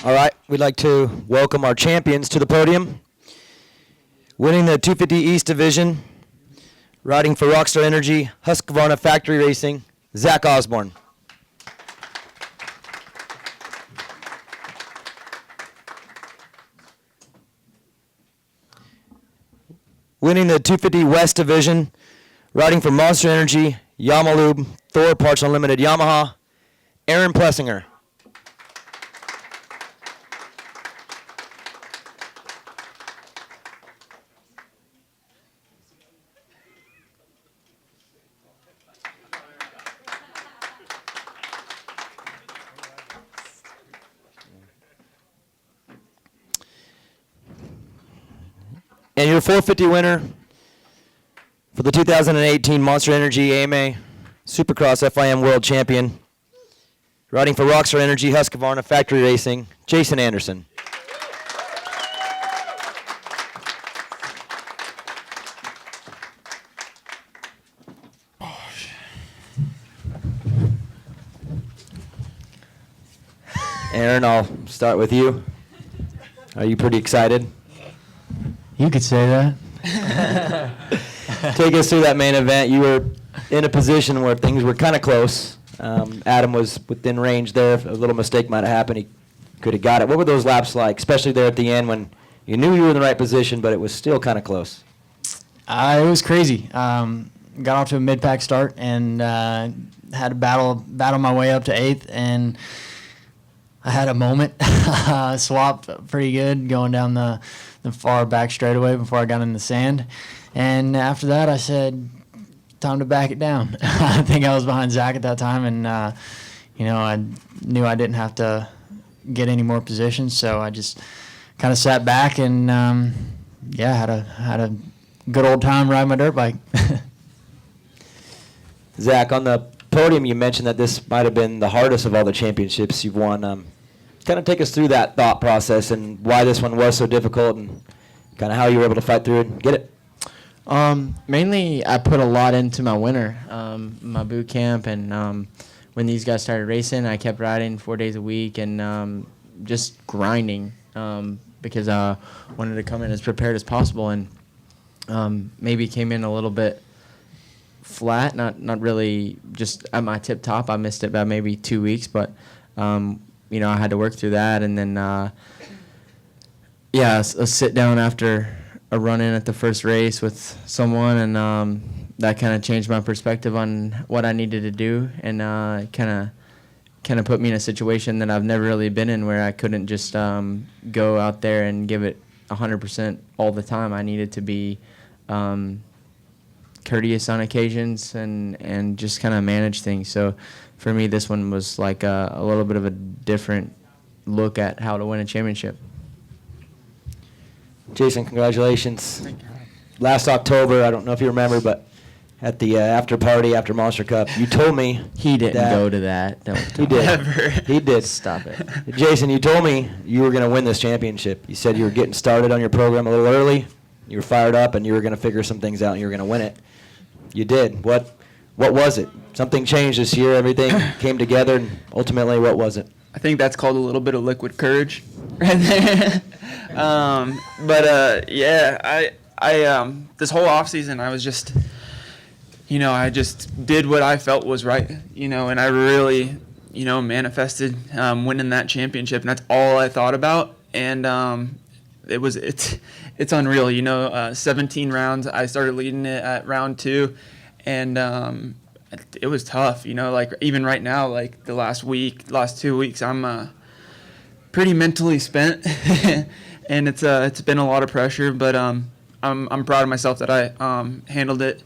All right, we'd like to welcome our champions to the podium. Winning the 250 East Division, riding for Monster Energy Husqvarna Factory Racing, Zach Osborne. Winning the 250 West Division, riding for Monster Energy, Yamalube, Thor Parts Unlimited Yamaha, Aaron Plessinger. And your 450 winner for the 2018 Monster Energy AMA Supercross FIM World Champion, riding for Roczen Energy Husqvarna Factory Racing, Jason Anderson. Aaron, I'll start with you. Are you pretty excited? You could say that. Take us through that main event. You were in a position where things were kind of close. Adam was within range there. If a little mistake might have happened, he could have got it. What were those laps like, especially there at the end when you knew you were in the right position, but it was still kind of close? It was crazy. Got off to a mid-pack start and had to battle my way up to 8th, and I had a moment. Swapped pretty good going down the far back straightaway before I got in the sand. And after that, I said, time to back it down. I think I was behind Zach at that time, and, I knew I didn't have to get any more positions, so I just kind of sat back and, had a good old time riding my dirt bike. Zach, on the podium, you mentioned that this might have been the hardest of all the championships you've won. Kind of take us through that thought process and why this one was so difficult and kind of how you were able to fight through it and get it. Mainly, I put a lot into my winter, my boot camp, and when these guys started racing, I kept riding 4 days a week and just grinding because I wanted to come in as prepared as possible, and maybe came in a little bit flat, not really just at my tip top. I missed it by maybe 2 weeks, but I had to work through that, and then a sit down after a run-in at the first race with someone, and that kind of changed my perspective on what I needed to do, and kind of put me in a situation that I've never really been in, where I couldn't just go out there and give it 100% all the time. I needed to be courteous on occasions and just kind of manage things. So for me, this one was like a little bit of a different look at how to win a championship. Jason, congratulations. Thank you. Last October, I don't know if you remember, but at the after party after Monster Cup, you told me he didn't go to that. He did. He did. Stop it. Jason, you told me you were going to win this championship. You said you were getting started on your program a little early. You were fired up, and you were going to figure some things out, and you were going to win it. You did. What was it? Something changed this year. Everything came together, and ultimately, what was it? I think that's called a little bit of liquid courage right there. I this whole off season, I was just, I just did what I felt was right, and I really, manifested winning that championship, and that's all I thought about. And it's unreal, 17 rounds. I started leading it at round 2, and it was tough, like even right now, like the last 2 weeks, I'm pretty mentally spent, and it's been a lot of pressure, but I'm proud of myself that I handled it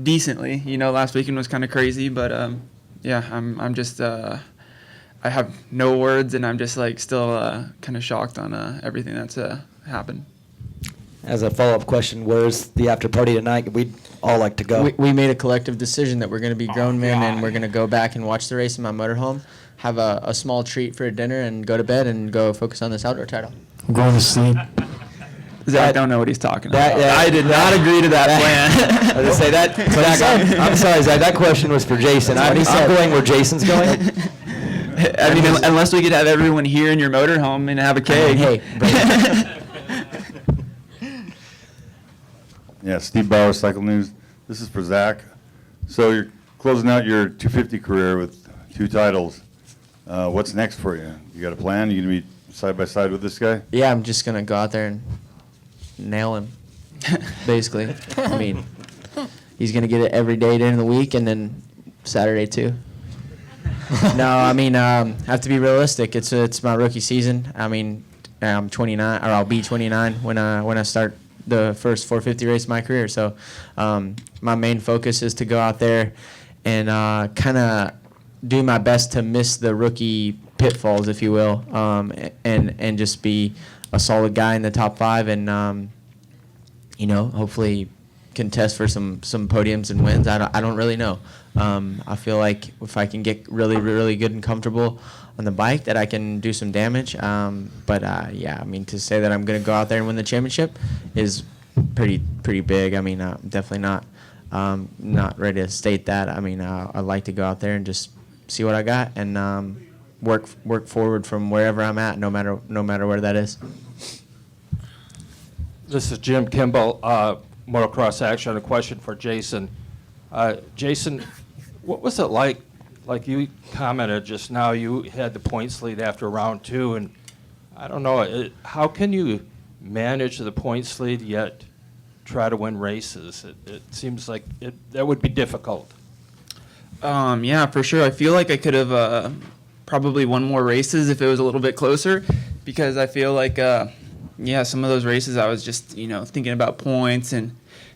decently. Last weekend was kind of crazy, but I'm just I have no words, and I'm just like still kind of shocked on everything that's happened. As a follow-up question, where's the after party tonight? We'd all like to go. We made a collective decision that we're going to be grown men, and we're going to go back and watch the race in my motorhome, have a small treat for dinner, and go to bed and go focus on this outdoor title. I'm going to sleep. Zach, I don't know what he's talking about. Yeah, I did not agree to that plan. I was going to say that. Zach, I'm sorry, Zach. That question was for Jason. I'm going where Jason's going. I mean, unless we could have everyone here in your motorhome and have a keg. Hey, Yeah, Steve Bauer, Cycle News. This is for Zach. So you're closing out your 250 career with 2 titles. What's next for you? You got a plan? You gonna be side by side with this guy? yeah, I'm just gonna go out there and nail him. Basically, I mean, he's gonna get it every day during the week, and then Saturday too. No, I mean, I have to be realistic. It's my rookie season. I mean, I'm 29, or I'll be 29 when I start the first 450 race of my career. So, my main focus is to go out there and kind of do my best to miss the rookie pitfalls, if you will, and just be a solid guy in the top 5, and hopefully contest for some podiums and wins. I don't really know. I feel like if I can get really, really good and comfortable on the bike, that I can do some damage. But yeah, I mean, to say that I'm going to go out there and win the championship is pretty big. I mean, definitely not ready to state that. I mean, I'd like to go out there and just see what I got and work forward from wherever I'm at, no matter where that is. This is Jim Kimball, Motocross Action. A question for Jason. Jason, what was it like? Like you commented just now, you had the points lead after round 2, and I don't know, how can you manage the points lead yet try to win races? It seems like that would be difficult. Yeah, for sure. I feel like I could have probably won more races if it was a little bit closer, because I feel like, some of those races I was just, thinking about points and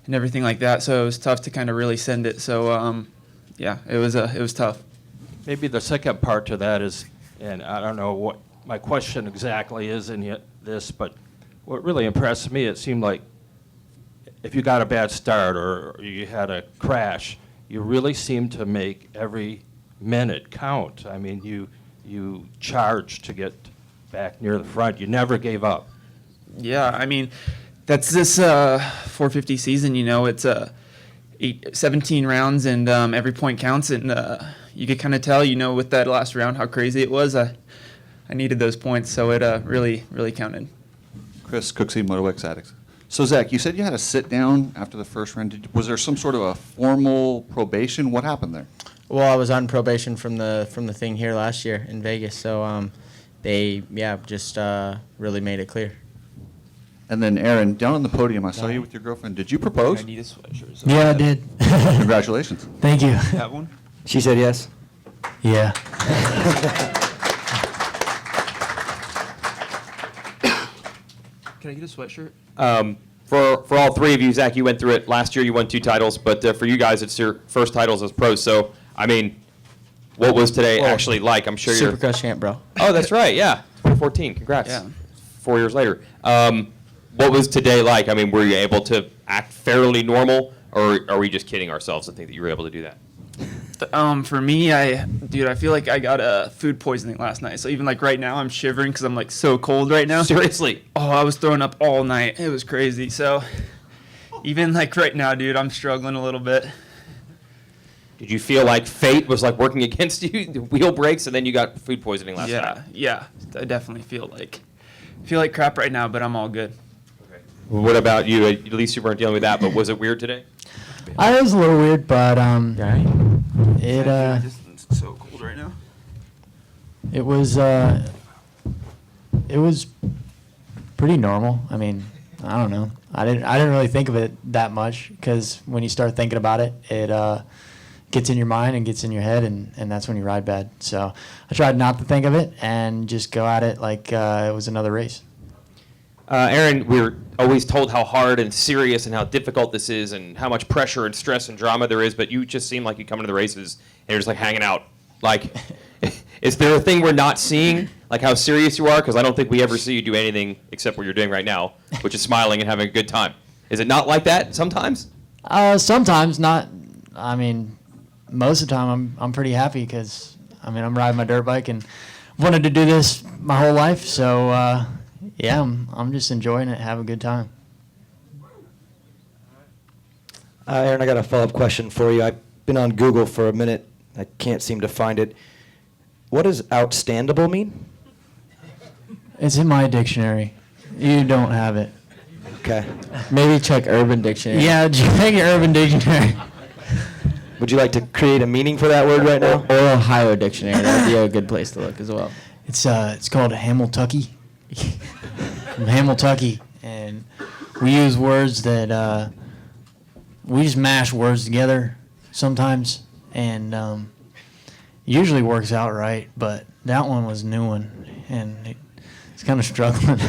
everything like that. So it was tough to kind of really send it. So, it was tough. Maybe the second part to that is, and I don't know what my question exactly is in this, but what really impressed me, it seemed like if you got a bad start or you had a crash, you really seemed to make every minute count. I mean, you charged to get back near the front. You never gave up. Yeah, I mean, that's this 450 season, it's 17 rounds, and every point counts, and you could kind of tell, with that last round how crazy it was. I needed those points, so it really, really counted. Chris Cooksey, Motorworks Addicts. So Zach, you said you had to sit down after the first round. Was there some sort of a formal probation? What happened there? Well, I was on probation from the thing here last year in Vegas, so they just really made it clear. And then Aaron, down on the podium, I saw you with your girlfriend. Did you propose? I need a sweatshirt. Yeah, I did. Congratulations. Thank you. Have one? She said yes. Yeah. Can I get a sweatshirt? For all 3 of you, Zach, you went through it last year. You won 2 titles, but for you guys, it's your first titles as pros. So, I mean, what was today actually like? I'm sure you're Supercross champ, bro. Oh, that's right. Yeah, 2014. Congrats. Yeah. 4 years later. What was today like? I mean, were you able to act fairly normal, or are we just kidding ourselves to think that you were able to do that? For me, I feel like I got food poisoning last night. So even like right now, I'm shivering because I'm like so cold right now. Seriously. Oh, I was throwing up all night. It was crazy. So even like right now, dude, I'm struggling a little bit. Did you feel like fate was like working against you? The wheel breaks, and then you got food poisoning last night. Yeah. I definitely feel like crap right now, but I'm all good. What about you? At least you weren't dealing with that, but was it weird today? I was a little weird, but It's so cold right now. it was pretty normal. I mean, I don't know. I didn't really think of it that much, because when you start thinking about it, it gets in your mind and gets in your head, and that's when you ride bad. So I tried not to think of it and just go at it like it was another race. Aaron, we're always told how hard and serious and how difficult this is and how much pressure and stress and drama there is, but you just seem like you come into the races and you're just like hanging out. Like, is there a thing we're not seeing, like how serious you are? Because I don't think we ever see you do anything except what you're doing right now, which is smiling and having a good time. Is it not like that sometimes? Sometimes not. I mean, most of the time I'm pretty happy, because I'm riding my dirt bike and wanted to do this my whole life. So yeah, I'm just enjoying it, have a good time. Aaron, I got a follow-up question for you. I've been on Google for a minute. I can't seem to find it. what does outstandable mean? It's in my dictionary. You don't have it. Okay. Maybe check Urban Dictionary. Yeah, check your Urban Dictionary. Would you like to create a meaning for that word right now? Or Ohio Dictionary. That would be a good place to look as well. It's called Hamiltucky. From Hamiltucky, and we use words that we just mash words together sometimes, and usually works out right. But that one was a new one, and it's kind of struggling.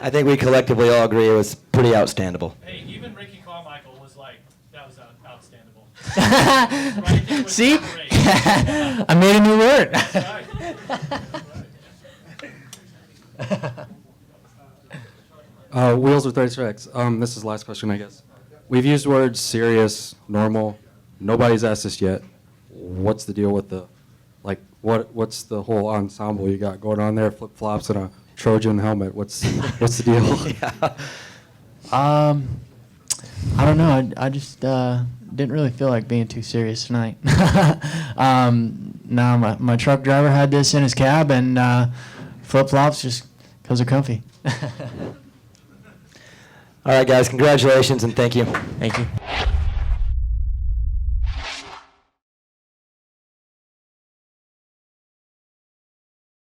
I think we collectively all agree it was pretty outstandable. Hey, even Ricky Carmichael was like, that was outstandable. See, I made a new word. Wheels with racetracks. This is the last question, I guess. We've used words serious, normal. Nobody's asked us yet. What's the deal with the, like, what's the whole ensemble you got going on there? Flip flops and a Trojan helmet. What's the deal? I don't know. I just didn't really feel like being too serious tonight. No, my truck driver had this in his cab, and flip flops just because they're comfy. All right, guys, congratulations and thank you. Thank you.